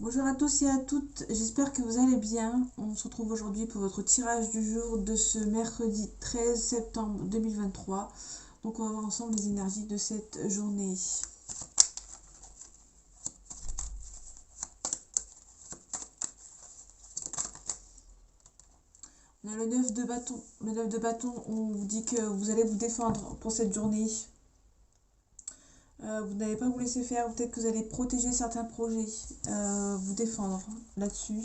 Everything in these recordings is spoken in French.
Bonjour à tous et à toutes, j'espère que vous allez bien. On se retrouve aujourd'hui pour votre tirage du jour de ce mercredi 13 septembre 2023. Donc on va voir ensemble les énergies de cette journée. On a le 9 de bâton. Le 9 de bâton, on vous dit que vous allez vous défendre pour cette journée. Vous n'allez pas vous laisser faire, peut-être que vous allez protéger certains projets, vous défendre là-dessus.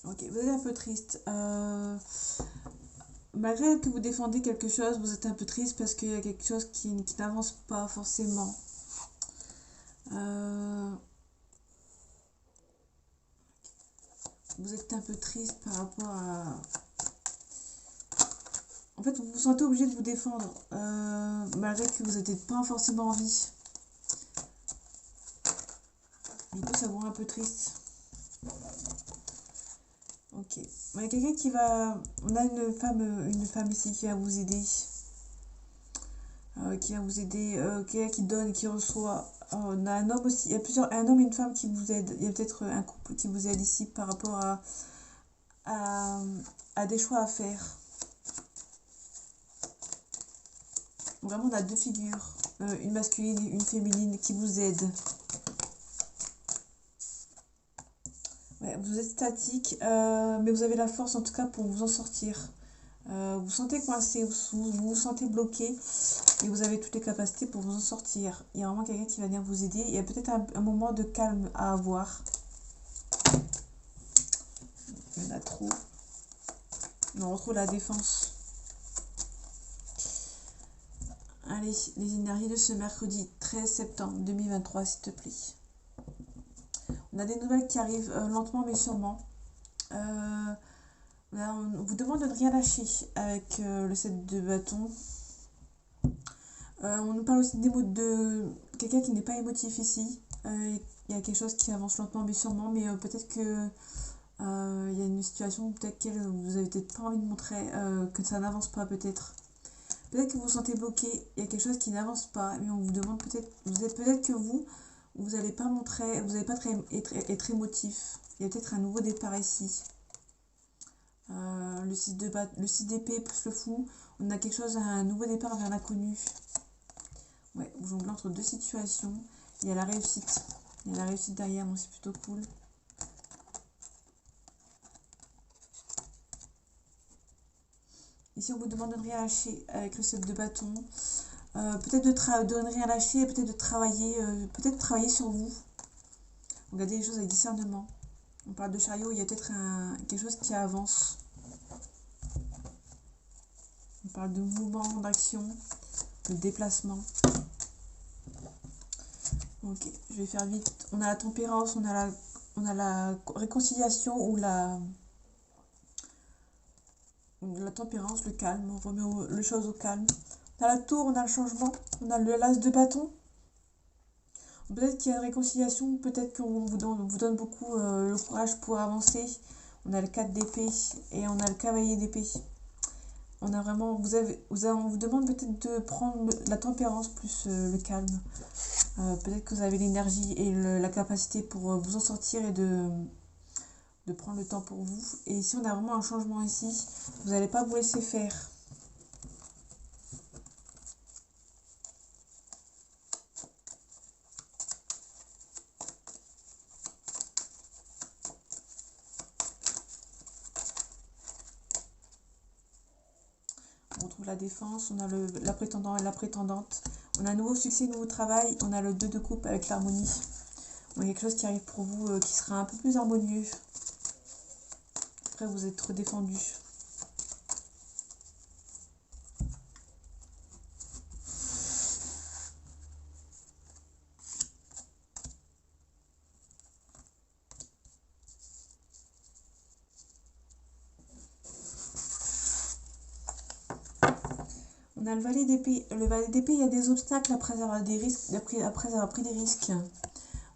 Ok, vous êtes un peu triste. Malgré que vous défendez quelque chose, vous êtes un peu triste parce qu'il y a quelque chose qui n'avance pas forcément. Vous êtes un peu triste par rapport à... En fait, vous vous sentez obligé de vous défendre, malgré que vous n'êtes pas forcément en vie. Du coup, ça vous rend un peu triste. Ok. Il y a quelqu'un qui va... On a une femme ici qui va vous aider. Qui va vous aider, quelqu'un qui donne et qui reçoit. On a un homme aussi, il y a un homme et une femme qui vous aident. Il y a peut-être un couple qui vous aide ici par rapport à, à des choix à faire. Vraiment, on a deux figures, une masculine et une féminine qui vous aident. Ouais, vous êtes statique, mais vous avez la force en tout cas pour vous en sortir. Vous vous sentez coincé, vous vous sentez bloqué et vous avez toutes les capacités pour vous en sortir. Il y a vraiment quelqu'un qui va venir vous aider. Il y a peut-être un moment de calme à avoir. Il y en a trop. On retrouve la défense. Allez, les énergies de ce mercredi 13 septembre 2023, s'il te plaît. On a des nouvelles qui arrivent lentement mais sûrement. On vous demande de ne rien lâcher avec le 7 de bâton. On nous parle aussi de quelqu'un qui n'est pas émotif ici. Il y a quelque chose qui avance lentement mais sûrement, mais peut-être que il y a une situation peut-être que vous avez peut-être pas envie de montrer, que ça n'avance pas peut-être. Peut-être que vous vous sentez bloqué, il y a quelque chose qui n'avance pas, mais on vous demande peut-être que vous n'allez pas montrer, vous n'allez pas être émotif. Il y a peut-être un nouveau départ ici. Le 6 d'épée plus le fou, on a quelque chose, un nouveau départ vers l'inconnu. Ouais, vous jonglez entre deux situations. Il y a la réussite. Il y a la réussite derrière, donc c'est plutôt cool. Ici, on vous demande de ne rien lâcher avec le 7 de bâton. Peut-être de ne rien lâcher, peut-être travailler sur vous. Regardez les choses avec discernement. On parle de chariot, il y a peut-être quelque chose qui avance. On parle de mouvement, d'action, de déplacement. Ok, je vais faire vite. On a la tempérance, on a la réconciliation ou la tempérance, le calme. On remet les choses au calme. On a la tour, on a le changement, on a le l'as de bâton. Peut-être qu'il y a une réconciliation, peut-être qu'on vous donne beaucoup le courage pour avancer. On a le 4 d'épée et on a le cavalier d'épée. On a vraiment, on vous demande peut-être de prendre la tempérance plus le calme. Peut-être que vous avez l'énergie et la capacité pour vous en sortir et de prendre le temps pour vous. Et ici, on a vraiment un changement ici. Vous n'allez pas vous laisser faire. On retrouve la défense, on a la prétendant et la prétendante. On a un nouveau succès, nouveau travail. On a le 2 de coupe avec l'harmonie. On a quelque chose qui arrive pour vous qui sera un peu plus harmonieux. Après, vous êtes trop défendu. On a le valet d'épée. Le valet d'épée, il y a des obstacles après avoir pris des risques.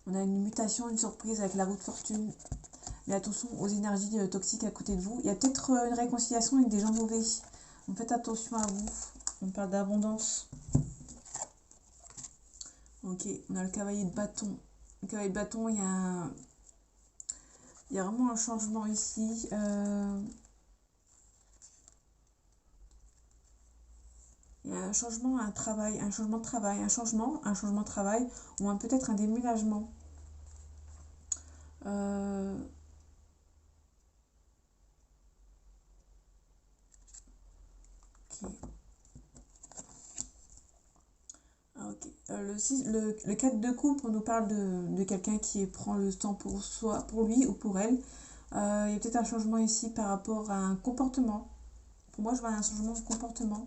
On a une mutation, une surprise avec la roue de fortune. Mais attention aux énergies toxiques à côté de vous. Il y a peut-être une réconciliation avec des gens mauvais. Donc faites attention à vous. On parle d'abondance. Ok, on a le cavalier de bâton. Le cavalier de bâton, il y a vraiment un changement ici. Il y a un changement, un travail, un changement de travail, un changement de travail, ou peut-être un déménagement. Ok. Ok. Le 4 de coupe, on nous parle de quelqu'un qui prend le temps pour soi, pour lui ou pour elle. Il y a peut-être un changement ici par rapport à un comportement. Pour moi, je vois un changement de comportement.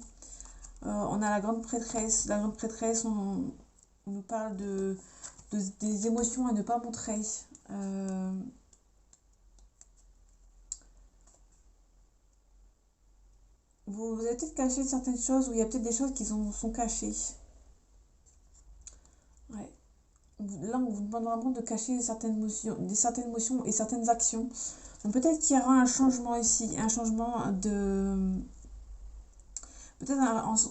On a la grande prêtresse. La grande prêtresse, on nous parle des émotions à ne pas montrer. Vous avez peut-être caché certaines choses, ou il y a peut-être des choses qui sont cachées. Ouais. Là, on vous demande vraiment de cacher certaines émotions et certaines actions. Donc peut-être qu'il y aura un changement ici, un changement de... Peut-être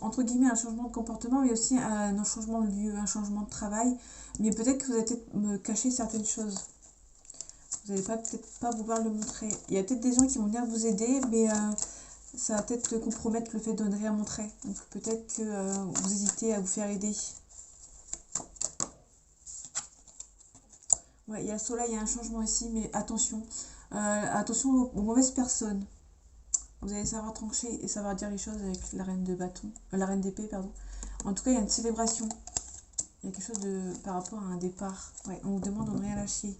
entre guillemets un changement de comportement, mais aussi un changement de lieu, un changement de travail. Mais peut-être que vous allez peut-être me cacher certaines choses. Vous n'allez peut-être pas vouloir le montrer. Il y a peut-être des gens qui vont venir vous aider, mais ça va peut-être compromettre le fait de ne rien montrer. Donc peut-être que vous hésitez à vous faire aider. Ouais, il y a le soleil, il y a un changement ici, mais attention. Attention aux mauvaises personnes. Vous allez savoir trancher et savoir dire les choses avec la reine de bâton. La reine d'épée, pardon. En tout cas, il y a une célébration. Il y a quelque chose par rapport à un départ. Ouais, on vous demande de ne rien lâcher.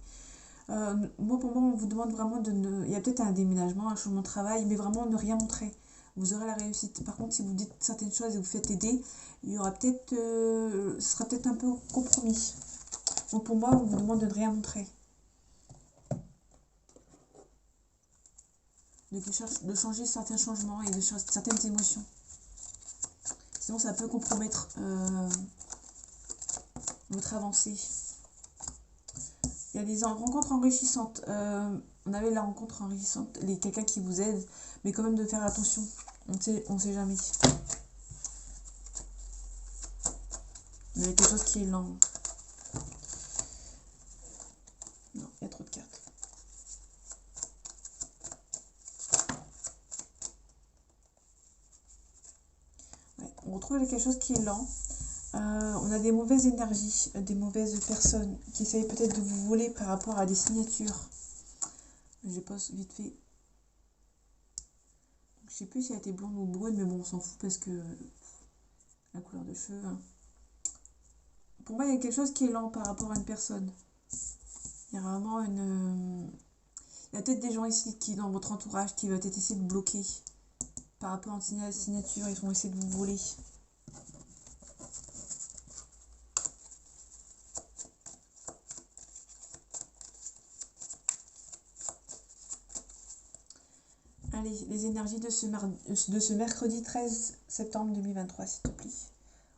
Moi, pour moi, on vous demande vraiment de ne... Il y a peut-être un déménagement, un changement de travail, mais vraiment ne rien montrer. Vous aurez la réussite. Par contre, si vous dites certaines choses et vous faites aider, il y aura peut-être... ce sera peut-être un peu compromis. Donc pour moi, on vous demande de ne rien montrer. De changer certains changements et de changer certaines émotions. Sinon, ça peut compromettre votre avancée. Il y a des rencontres enrichissantes. On avait la rencontre enrichissante, quelqu'un qui vous aide, mais quand même de faire attention. On sait jamais. Il y a quelque chose qui est lent. Non, il y a trop de cartes. Ouais, on retrouve quelque chose qui est lent. On a des mauvaises énergies, des mauvaises personnes qui essayent peut-être de vous voler par rapport à des signatures. Je pose vite fait. Je sais plus si elle était blonde ou brune, mais bon, on s'en fout parce que la couleur de cheveux. Hein. Pour moi, il y a quelque chose qui est lent par rapport à une personne. Il y a vraiment une... Il y a peut-être des gens ici qui, dans votre entourage, qui vont peut-être essayer de bloquer par rapport à une signature. Ils vont essayer de vous voler. Allez, les énergies de ce mercredi 13 septembre 2023, s'il te plaît.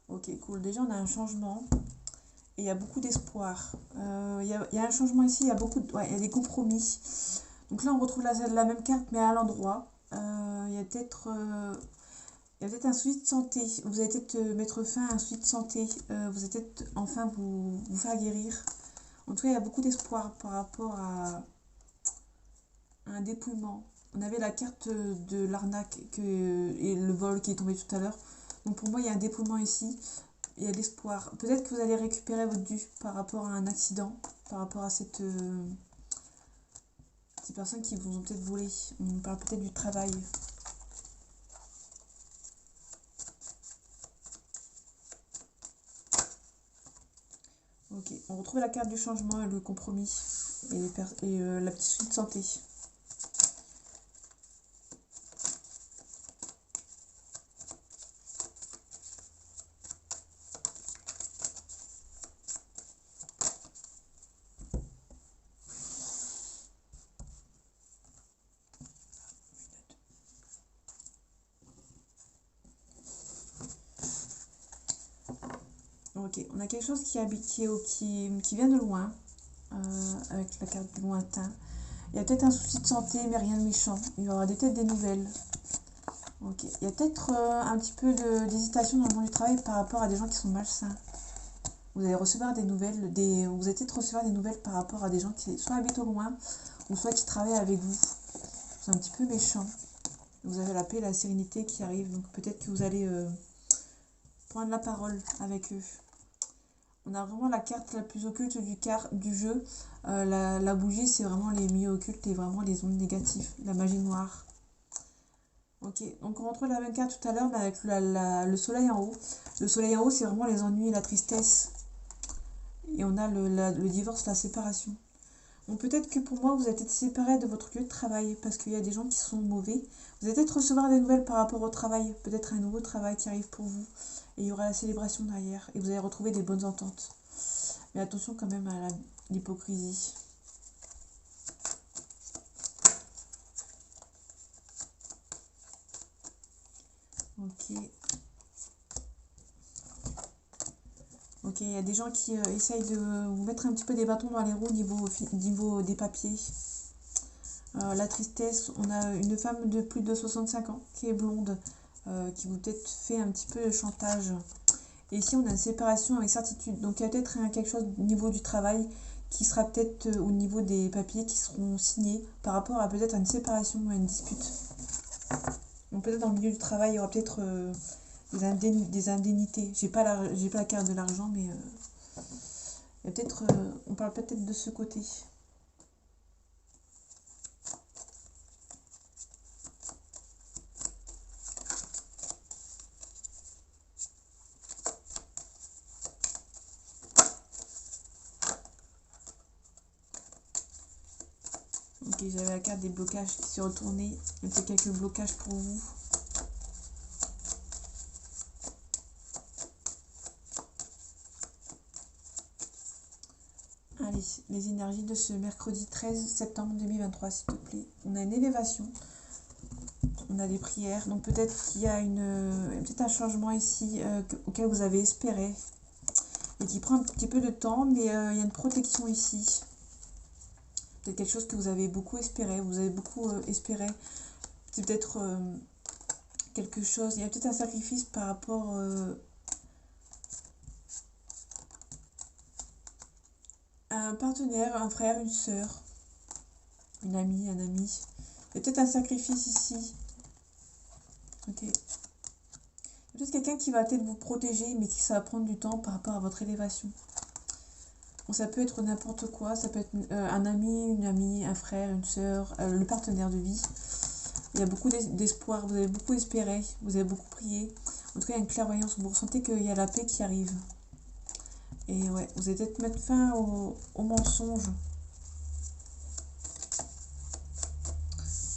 Ok, cool. Déjà, on a un changement et il y a beaucoup d'espoir. Il y a un changement ici, il y a il y a des compromis. Donc là, on retrouve la même carte, mais à l'endroit. Il y a peut-être un souci de santé. Vous allez peut-être mettre fin à un souci de santé. Vous allez peut-être enfin vous faire guérir. En tout cas, il y a beaucoup d'espoir par rapport à un dépouillement. On avait la carte de l'arnaque et le vol qui est tombé tout à l'heure. Donc pour moi, il y a un dépouillement ici. Il y a de l'espoir. Peut-être que vous allez récupérer votre dû par rapport à un accident, par rapport à ces personnes qui vous ont peut-être volé. On parle peut-être du travail. Ok, on retrouve la carte du changement et le compromis et la petite suite de santé. Ok, on a quelque chose qui vient de loin, avec la carte du lointain. Il y a peut-être un souci de santé, mais rien de méchant. Il y aura peut-être des nouvelles. Ok, il y a peut-être un petit peu d'hésitation dans le monde du travail par rapport à des gens qui sont malsains. Vous allez recevoir des nouvelles, vous allez peut-être recevoir des nouvelles par rapport à des gens qui soit habitent au loin, ou soit qui travaillent avec vous. C'est un petit peu méchant. Vous avez la paix et la sérénité qui arrivent, donc peut-être que vous allez prendre la parole avec eux. On a vraiment la carte la plus occulte du jeu. La bougie, c'est vraiment les milieux occultes et vraiment les ondes négatives, la magie noire. Ok, donc on retrouve la même carte tout à l'heure, mais avec le soleil en haut. Le soleil en haut, c'est vraiment les ennuis et la tristesse. Et on a le divorce, la séparation. Donc peut-être que pour moi, vous êtes séparés de votre lieu de travail, parce qu'il y a des gens qui sont mauvais. Vous allez peut-être recevoir des nouvelles par rapport au travail, peut-être un nouveau travail qui arrive pour vous. Et il y aura la célébration derrière, et vous allez retrouver des bonnes ententes. Mais attention quand même à l'hypocrisie. Ok. Ok, il y a des gens qui essayent de vous mettre un petit peu des bâtons dans les roues niveau des papiers. La tristesse, on a une femme de plus de 65 ans qui est blonde, qui vous peut-être fait un petit peu de chantage. Et ici, on a une séparation avec certitude. Donc, il y a peut-être quelque chose au niveau du travail qui sera peut-être au niveau des papiers qui seront signés par rapport à peut-être une séparation ou à une dispute. Donc, peut-être dans le milieu du travail, il y aura peut-être des indemnités. J'ai pas la carte de l'argent, mais il y a peut-être, on parle peut-être de ce côté. Ok, j'avais la carte des blocages qui s'est retournée. Il y a quelques blocages pour vous. Allez, les énergies de ce mercredi 13 septembre 2023, s'il te plaît. On a une élévation. On a des prières. Donc peut-être qu'il y a peut-être un changement ici auquel vous avez espéré. Et qui prend un petit peu de temps, mais il y a une protection ici. Peut-être quelque chose que vous avez beaucoup espéré. Vous avez beaucoup espéré. C'est peut-être quelque chose. Il y a peut-être un sacrifice par rapport à un partenaire, un frère, une sœur, une amie, un ami. Il y a peut-être un sacrifice ici. Ok. Il y a peut-être quelqu'un qui va peut-être vous protéger, mais qui ça va prendre du temps par rapport à votre élévation. Bon, ça peut être n'importe quoi. Ça peut être un ami, une amie, un frère, une sœur, le partenaire de vie. Il y a beaucoup d'espoir, vous avez beaucoup espéré, vous avez beaucoup prié. En tout cas, il y a une clairvoyance, vous ressentez qu'il y a la paix qui arrive. Et ouais, vous allez peut-être mettre fin au mensonge.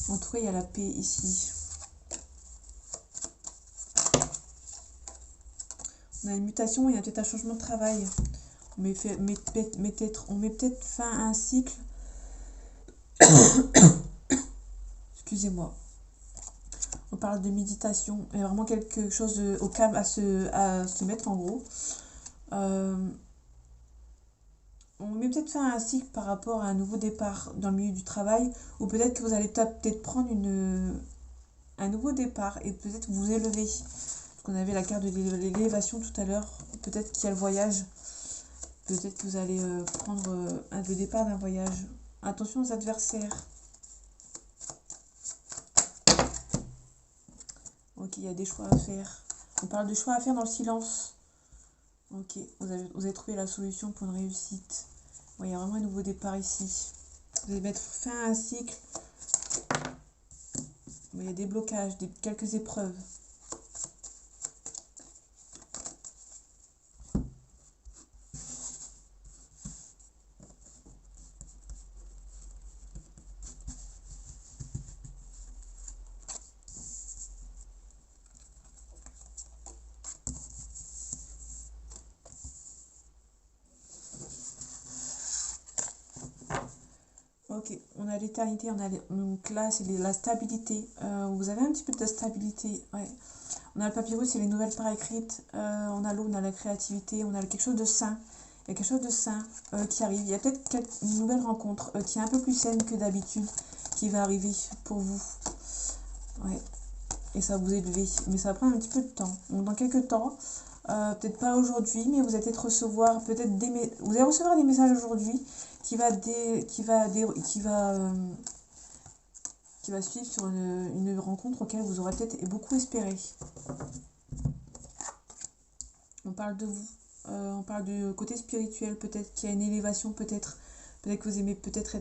En tout cas, il y a la paix ici. On a une mutation, il y a peut-être un changement de travail. On met peut-être fin à un cycle. Excusez-moi. On parle de méditation. Il y a vraiment quelque chose au calme à se mettre en gros. On met peut-être fin à un cycle par rapport à un nouveau départ dans le milieu du travail. Ou peut-être que vous allez peut-être prendre un nouveau départ et peut-être vous élever. Parce qu'on avait la carte de l'élévation tout à l'heure. Peut-être qu'il y a le voyage. Peut-être que vous allez prendre le départ d'un voyage. Attention aux adversaires. Ok, il y a des choix à faire. On parle de choix à faire dans le silence. Ok, vous avez trouvé la solution pour une réussite. Bon, il y a vraiment un nouveau départ ici. Vous allez mettre fin à un cycle. Bon, il y a des blocages, quelques épreuves. Ok, on a l'éternité, donc là c'est la stabilité. Vous avez un petit peu de stabilité, ouais. On a le papyrus, c'est les nouvelles par écrites. On a l'eau, on a la créativité, on a quelque chose de sain. Il y a quelque chose de sain qui arrive. Il y a peut-être une nouvelle rencontre qui est un peu plus saine que d'habitude qui va arriver pour vous. Ouais. Et ça va vous élever. Mais ça va prendre un petit peu de temps. Donc dans quelques temps, Peut-être pas aujourd'hui, mais vous allez peut-être recevoir peut-être vous allez recevoir des messages aujourd'hui qui va suivre sur une rencontre auquel vous aurez peut-être beaucoup espéré. On parle de vous, on parle du côté spirituel, peut-être qu'il y a une élévation, peut-être que vous aimez peut-être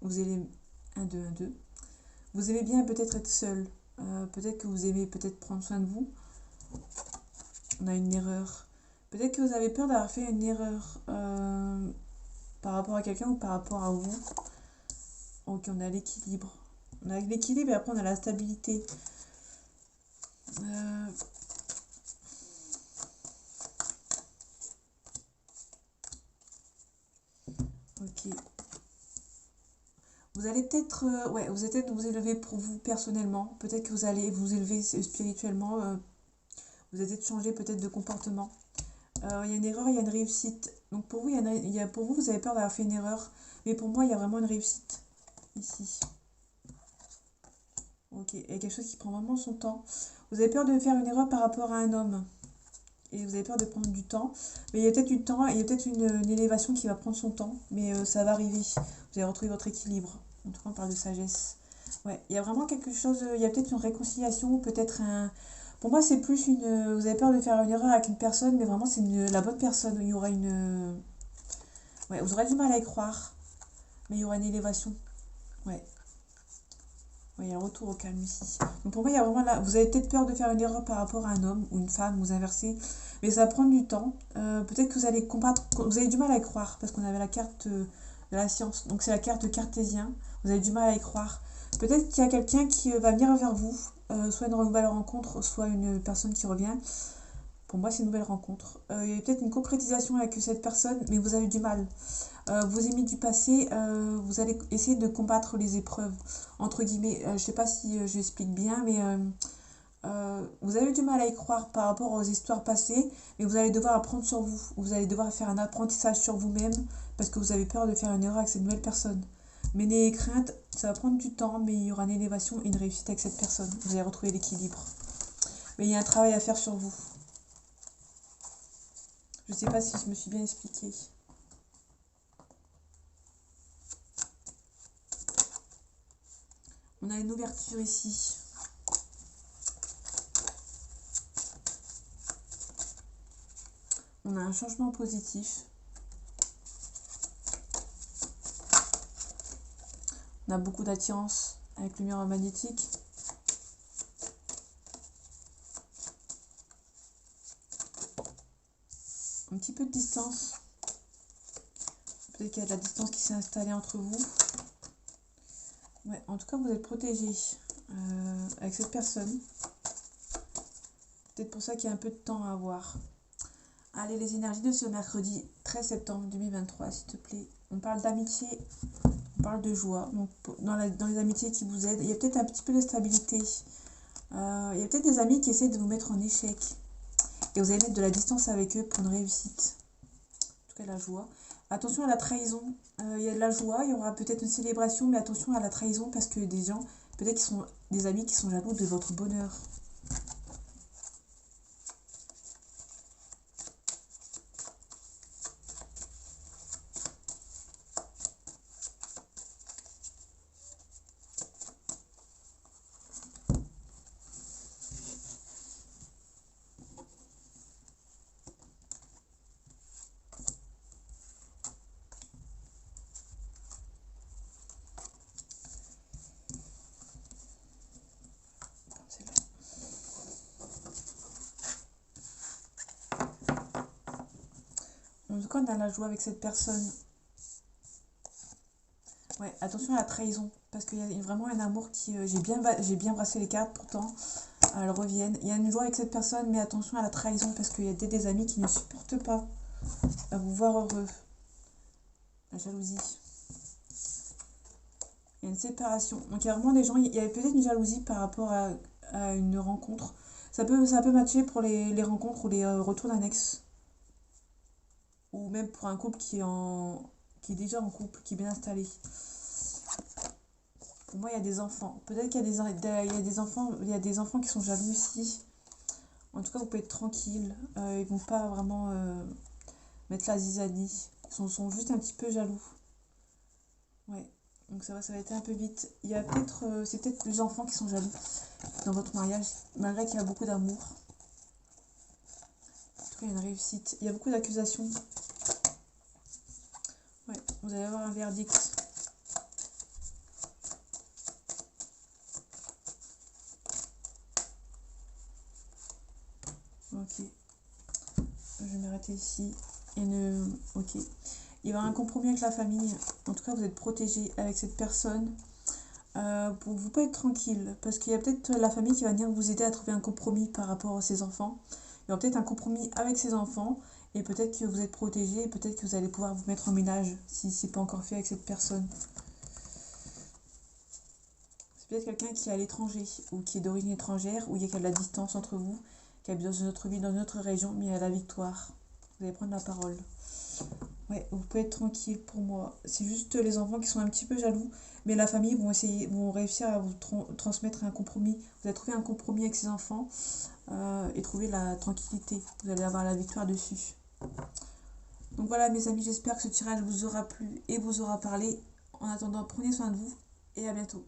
vous aimez 1, 2, 1, 2. Vous aimez bien peut-être être seul, peut-être que vous aimez peut-être prendre soin de vous. On a une erreur. Peut-être que vous avez peur d'avoir fait une erreur par rapport à quelqu'un ou par rapport à vous. Ok, on a l'équilibre. On a l'équilibre et après on a la stabilité. Ok. Vous allez peut-être ouais, vous allez peut-être vous élever pour vous personnellement. Peut-être que vous allez vous élever spirituellement. Vous allez peut-être changer peut-être de comportement. Il y a une erreur, il y a une réussite. Donc pour vous, pour vous, vous avez peur d'avoir fait une erreur. Mais pour moi, il y a vraiment une réussite. Ici. Ok, il y a quelque chose qui prend vraiment son temps. Vous avez peur de faire une erreur par rapport à un homme. Et vous avez peur de prendre du temps. Mais il y a peut-être du temps, il y a peut-être une élévation qui va prendre son temps. Mais ça va arriver. Vous allez retrouver votre équilibre. En tout cas, on parle de sagesse. Ouais, il y a vraiment quelque chose, il y a peut-être une réconciliation, peut-être un... Pour moi, c'est plus une... Vous avez peur de faire une erreur avec une personne, mais vraiment, c'est la bonne personne. Il y aura une... Ouais, vous aurez du mal à y croire, mais il y aura une élévation. Ouais. Ouais, il y a un retour au calme ici. Donc pour moi, il y a vraiment là... Vous avez peut-être peur de faire une erreur par rapport à un homme ou une femme, vous inversez, mais ça va prendre du temps. Peut-être que vous allez combattre... Vous avez du mal à y croire, parce qu'on avait la carte de la science. Donc c'est la carte cartésien. Vous avez du mal à y croire. Peut-être qu'il y a quelqu'un qui va venir vers vous, soit une nouvelle rencontre, soit une personne qui revient. Pour moi, c'est une nouvelle rencontre. Il y a peut-être une concrétisation avec cette personne, mais vous avez du mal. Vos ennemis du passé, vous allez essayer de combattre les épreuves, entre guillemets. Je ne sais pas si j'explique bien, mais vous avez du mal à y croire par rapport aux histoires passées, mais vous allez devoir apprendre sur vous. Vous allez devoir faire un apprentissage sur vous-même, parce que vous avez peur de faire une erreur avec cette nouvelle personne. Mais n'ayez crainte, ça va prendre du temps, mais il y aura une élévation et une réussite avec cette personne. Vous allez retrouver l'équilibre. Mais il y a un travail à faire sur vous. Je ne sais pas si je me suis bien expliquée. On a une ouverture ici. On a un changement positif. On a beaucoup d'attirance avec le miroir magnétique. Un petit peu de distance. Peut-être qu'il y a de la distance qui s'est installée entre vous. Ouais, en tout cas, vous êtes protégé avec cette personne. Peut-être pour ça qu'il y a un peu de temps à avoir. Allez, les énergies de ce mercredi 13 septembre 2023, s'il te plaît. On parle d'amitié, on parle de joie. Donc, dans les amitiés qui vous aident, il y a peut-être un petit peu de stabilité. Il y a peut-être des amis qui essaient de vous mettre en échec. Et vous allez mettre de la distance avec eux pour une réussite. En tout cas, la joie. Attention à la trahison. Il y a de la joie, il y aura peut-être une célébration, mais attention à la trahison parce que des gens, peut-être qu'ils sont des amis qui sont jaloux de votre bonheur. En tout cas, on a la joie avec cette personne. Ouais, attention à la trahison. Parce qu'il y a vraiment un amour qui... j'ai bien brassé les cartes, pourtant, elles reviennent. Il y a une joie avec cette personne, mais attention à la trahison. Parce qu'il y a des amis qui ne supportent pas à vous voir heureux. La jalousie. Il y a une séparation. Donc il y a vraiment des gens... Il y a peut-être une jalousie par rapport à une rencontre. Ça peut matcher pour les rencontres ou les retours d'un ex. Ou même pour un couple qui est déjà en couple, qui est bien installé. Pour moi, il y a des enfants. Peut-être qu'il y a des enfants, il y a des enfants qui sont jaloux ici. En tout cas, vous pouvez être tranquille. Ils vont pas vraiment mettre la zizanie. Sont juste un petit peu jaloux. Ouais. Donc ça va être un peu vite. Il y a peut-être, c'est peut-être les enfants qui sont jaloux dans votre mariage, malgré qu'il y a beaucoup d'amour. En tout cas, il y a une réussite. Il y a beaucoup d'accusations. Ouais, vous allez avoir un verdict. Ok, je vais m'arrêter ici. Ok. Il va y avoir un compromis avec la famille. En tout cas, vous êtes protégé avec cette personne. Pour vous pas être tranquille, parce qu'il y a peut-être la famille qui va venir vous aider à trouver un compromis par rapport à ses enfants. Il y aura peut-être un compromis avec ses enfants, et peut-être que vous êtes protégé, et peut-être que vous allez pouvoir vous mettre en ménage si c'est pas encore fait avec cette personne. C'est peut-être quelqu'un qui est à l'étranger, ou qui est d'origine étrangère, ou il y a de la distance entre vous, qui habite dans une autre ville, dans une autre région, mais il y a la victoire. Vous allez prendre la parole. Ouais, vous pouvez être tranquille pour moi. C'est juste les enfants qui sont un petit peu jaloux, mais la famille vont réussir à vous transmettre un compromis. Vous allez trouver un compromis avec ces enfants et trouver la tranquillité. Vous allez avoir la victoire dessus. Donc voilà mes amis, j'espère que ce tirage vous aura plu et vous aura parlé. En attendant, prenez soin de vous et à bientôt.